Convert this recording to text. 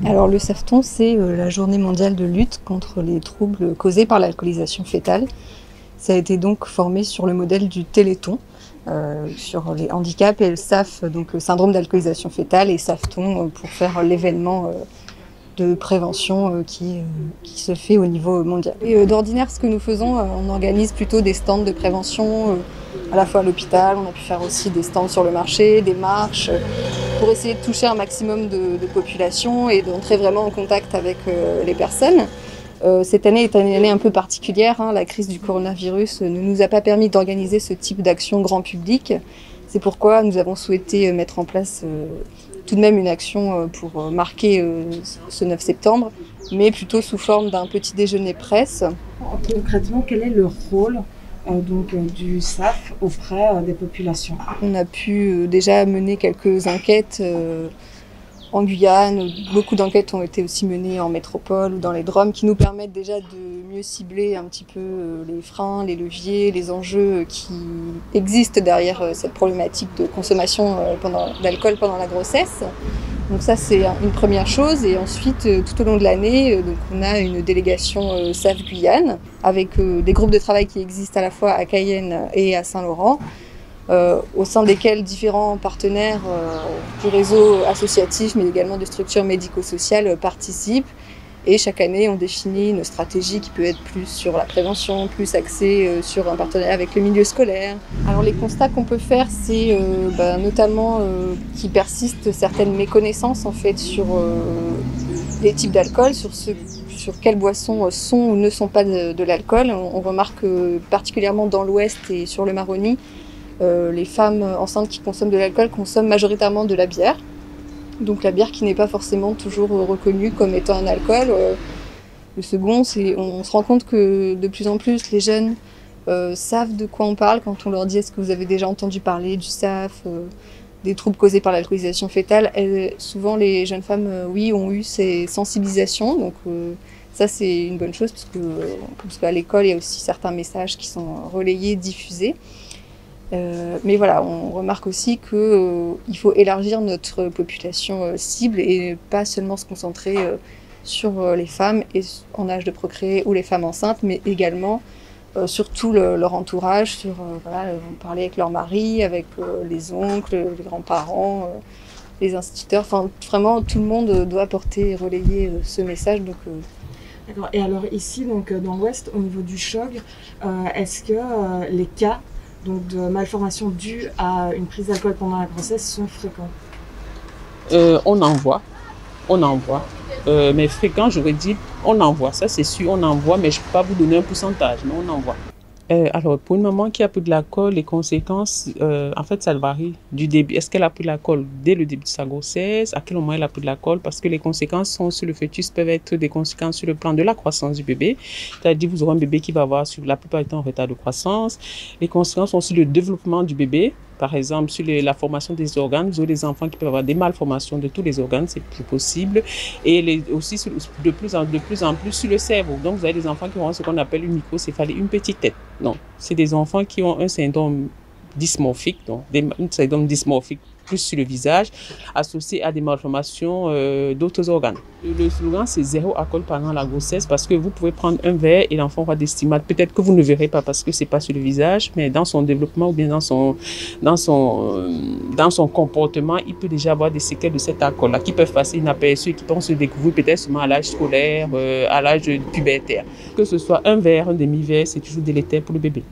Alors le SAFTON, c'est la journée mondiale de lutte contre les troubles causés par l'alcoolisation fœtale. Ça a été donc formé sur le modèle du Téléthon, sur les handicaps et le SAF, donc le syndrome d'alcoolisation fœtale, et SAFTON pour faire l'événement de prévention qui se fait au niveau mondial. Et d'ordinaire, ce que nous faisons, on organise plutôt des stands de prévention, à la fois à l'hôpital, on a pu faire aussi des stands sur le marché, des marches, pour essayer de toucher un maximum de population et d'entrer vraiment en contact avec les personnes. Cette année est une année un peu particulière, hein. La crise du coronavirus ne nous a pas permis d'organiser ce type d'action grand public. C'est pourquoi nous avons souhaité mettre en place tout de même une action pour marquer ce 9 septembre, mais plutôt sous forme d'un petit déjeuner presse. Concrètement, quel est le rôle du SAF auprès des populations? On a pu déjà mener quelques enquêtes en Guyane. Beaucoup d'enquêtes ont été aussi menées en métropole ou dans les DROM qui nous permettent déjà de mieux cibler un petit peu les freins, les leviers, les enjeux qui existent derrière cette problématique de consommation d'alcool pendant la grossesse. Donc ça, c'est une première chose. Et ensuite, tout au long de l'année, on a une délégation SAF Guyane avec des groupes de travail qui existent à la fois à Cayenne et à Saint-Laurent, au sein desquels différents partenaires du réseau associatif, mais également de structures médico-sociales participent. Et chaque année, on définit une stratégie qui peut être plus sur la prévention, plus axée sur un partenariat avec le milieu scolaire. Alors les constats qu'on peut faire, c'est notamment qu'il persiste certaines méconnaissances en fait, sur les types d'alcool, sur quelles boissons sont ou ne sont pas de l'alcool. On remarque particulièrement dans l'Ouest et sur le Maroni, les femmes enceintes qui consomment de l'alcool consomment majoritairement de la bière. Donc la bière qui n'est pas forcément toujours reconnue comme étant un alcool. Le second, c'est on se rend compte que de plus en plus les jeunes savent de quoi on parle quand on leur dit est-ce que vous avez déjà entendu parler du SAF, des troubles causés par l'alcoolisation fœtale. Souvent les jeunes femmes, oui, ont eu ces sensibilisations. Donc ça c'est une bonne chose parce qu'à l'école il y a aussi certains messages qui sont relayés, diffusés. Mais voilà, on remarque aussi qu'il faut élargir notre population cible et pas seulement se concentrer sur les femmes en âge de procréer ou les femmes enceintes, mais également sur tout leur entourage, parler avec leur mari, avec les oncles, les grands-parents, les instituteurs. Enfin, vraiment, tout le monde doit porter et relayer ce message. D'accord. Et alors ici, dans l'Ouest, au niveau du CHOG, est-ce que les cas de malformations dues à une prise d'alcool pendant la grossesse sont fréquents? On en voit. Mais fréquent, j'aurais dit, on en voit. Ça, c'est sûr, on en voit, mais je ne peux pas vous donner un pourcentage, mais on en voit. Alors, pour une maman qui a pris de l'alcool, les conséquences, en fait, ça varie du début. Est-ce qu'elle a pris de l'alcool dès le début de sa grossesse? À quel moment elle a pris de l'alcool? Parce que les conséquences sont sur le fœtus peuvent être des conséquences sur le plan de la croissance du bébé. C'est-à-dire, vous aurez un bébé qui va avoir, sur la plupart du temps, un retard de croissance. Les conséquences sont sur le développement du bébé. Par exemple, sur la formation des organes, vous aurez des enfants qui peuvent avoir des malformations de tous les organes, c'est plus possible. Et aussi de plus en plus sur le cerveau. Donc, vous avez des enfants qui auront ce qu'on appelle une microcéphalie, une petite tête. Non, c'est des enfants qui ont un syndrome dysmorphique, un syndrome dysmorphique plus sur le visage, associé à des malformations d'autres organes. Le slogan, c'est 0 alcool pendant la grossesse, parce que vous pouvez prendre un verre et l'enfant aura des stigmates. Peut-être que vous ne verrez pas parce que c'est pas sur le visage, mais dans son développement ou bien dans son comportement, il peut déjà avoir des séquelles de cet alcool-là qui peuvent passer inaperçues et qui peuvent se découvrir peut-être seulement à l'âge scolaire, à l'âge pubertaire. Que ce soit un verre, un demi-verre, c'est toujours délétère pour le bébé.